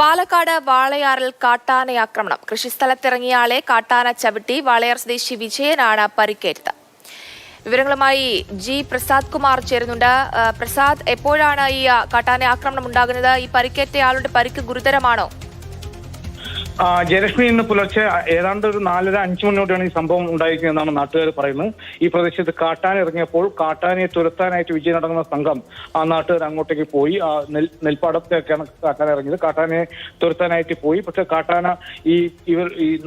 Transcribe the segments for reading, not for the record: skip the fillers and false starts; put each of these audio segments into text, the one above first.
പാലക്കാട് വാളയാറിൽ കാട്ടാനയാക്രമണം. കൃഷിസ്ഥലത്തിറങ്ങിയ ആളെ കാട്ടാന ചവിട്ടി. വാളയാർ സ്വദേശി വിജയനാണ് പരിക്കേറ്റത്. വിവരങ്ങളുമായി ജി പ്രസാദ് കുമാർ ചേരുന്നുണ്ട്. പ്രസാദ്, എപ്പോഴാണ് ഈ കാട്ടാന ആക്രമണം ഉണ്ടാകുന്നത്? ഈ പരിക്കേറ്റയാളുടെ പരിക്ക് ഗുരുതരമാണോ? ജയലക്ഷ്മി, ഇന്ന് പുലർച്ചെ ഏതാണ്ട് ഒരു 4:30-5 മണിയോടെയാണ് ഈ സംഭവം ഉണ്ടായിരിക്കുന്നതെന്നാണ് നാട്ടുകാർ പറയുന്നത്. ഈ പ്രദേശത്ത് കാട്ടാന ഇറങ്ങിയപ്പോൾ കാട്ടാനയെ തുരത്താനായിട്ട് വിജയനടങ്ങുന്ന സംഘം നാട്ടുകാർ അങ്ങോട്ടേക്ക് പോയി. നെൽപ്പാടത്തേക്കാണ് കാട്ടാന ഇറങ്ങിയത്. കാട്ടാനയെ തുരത്താനായിട്ട് പോയി. പക്ഷെ കാട്ടാന ഈ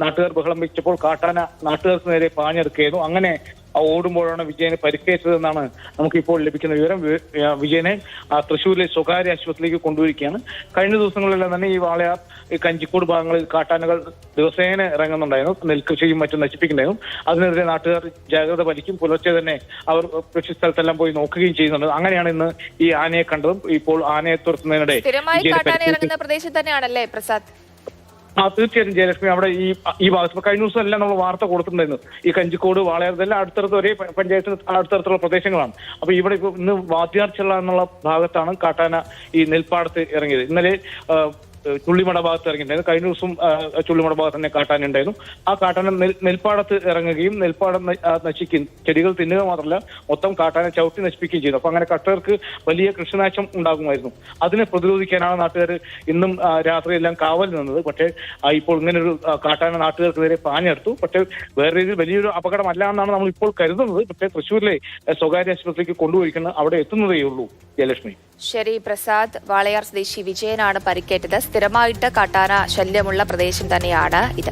നാട്ടുകാർ ബഹളം വെച്ചപ്പോൾ കാട്ടാന നാട്ടുകാർക്ക് നേരെ പാഞ്ഞെടുക്കുകയായിരുന്നു. അങ്ങനെ ഓടുമ്പോഴാണ് വിജയന് പരിക്കേറ്റതെന്നാണ് നമുക്കിപ്പോൾ ലഭിക്കുന്ന വിവരം. വിജയനെ തൃശ്ശൂരിലെ സ്വകാര്യ ആശുപത്രിയിലേക്ക് കൊണ്ടുവരികയാണ്. കഴിഞ്ഞ ദിവസങ്ങളിലെല്ലാം തന്നെ ഈ വാളയാർ കഞ്ചിക്കോട് ഭാഗങ്ങളിൽ കാട്ടാനകൾ ദിവസേന ഇറങ്ങുന്നുണ്ടായിരുന്നു. നെൽകൃഷിയും മറ്റും നശിപ്പിക്കുന്നുണ്ടായിരുന്നു. അതിനെതിരെ നാട്ടുകാർ ജാഗ്രത പാലിക്കും. പുലർച്ചെ തന്നെ അവർ കൃഷി സ്ഥലത്തെല്ലാം പോയി നോക്കുകയും ചെയ്യുന്നുണ്ട്. അങ്ങനെയാണ് ഇന്ന് ഈ ആനയെ കണ്ടതും. ഇപ്പോൾ ആനയെ തുരത്തുന്നതിനിടെ പ്രദേശത്ത് തന്നെയാണല്ലേ പ്രസാദ്? തീർച്ചയായിട്ടും ജയലക്ഷ്മി, അവിടെ ഈ ഭാഗത്ത് കഴിഞ്ഞ ദിവസം എല്ലാം നമ്മൾ വാർത്ത കൊടുത്തിട്ടുണ്ടായിരുന്നു. ഈ കഞ്ചിക്കോട് വാളയാർ ഇതെല്ലാം അടുത്തടുത്ത് ഒരേ പഞ്ചായത്തിന് അടുത്തടുത്തുള്ള പ്രദേശങ്ങളാണ്. അപ്പൊ ഇവിടെ ഇന്ന് വാദ്യാർച്ചള്ള എന്നുള്ള ഭാഗത്താണ് കാട്ടാന ഈ നെൽപ്പാടത്ത് ഇറങ്ങിയത്. ഇന്നലെ ചുള്ളിമട ഭാഗത്ത് ഇറങ്ങിയിട്ടുണ്ടായിരുന്നു. കഴിഞ്ഞ ദിവസം ചുള്ളിമട ഭാഗത്ത് തന്നെ കാട്ടാന ഉണ്ടായിരുന്നു. ആ കാട്ടാന നെൽപ്പാടത്ത് ഇറങ്ങുകയും നെൽപ്പാടം നശിക്കും, ചെടികൾ തിന്നുക മാത്രമല്ല മൊത്തം കാട്ടാന ചവിട്ടി നശിപ്പിക്കുകയും ചെയ്തു. അപ്പൊ അങ്ങനെ കർഷകർക്ക് വലിയ കൃഷിനാശം ഉണ്ടാകുമായിരുന്നു. അതിനെ പ്രതിരോധിക്കാനാണ് നാട്ടുകാർ ഇന്നും രാത്രിയെല്ലാം കാവൽ നിന്നത്. പക്ഷേ ഇപ്പോൾ ഇങ്ങനൊരു കാട്ടാന നാട്ടുകാർക്കെതിരെ പാഞ്ഞെടുത്തു. പക്ഷേ വേറെ രീതിയിൽ വലിയൊരു അപകടമല്ല എന്നാണ് നമ്മൾ ഇപ്പോൾ കരുതുന്നത്. പക്ഷേ തൃശ്ശൂരിലെ സ്വകാര്യ ആശുപത്രിക്ക് കൊണ്ടുപോയിരിക്കുന്നത് അവിടെ എത്തുന്നതേ ഉള്ളൂ. ജയലക്ഷ്മി. ശരി പ്രസാദ്. വാളയാർ സ്വദേശി വിജയനാണ് പരിക്കേറ്റത്. സ്ഥിരമായിട്ട് കാട്ടാന ശല്യമുള്ള പ്രദേശം തന്നെയാണ് ഇത്.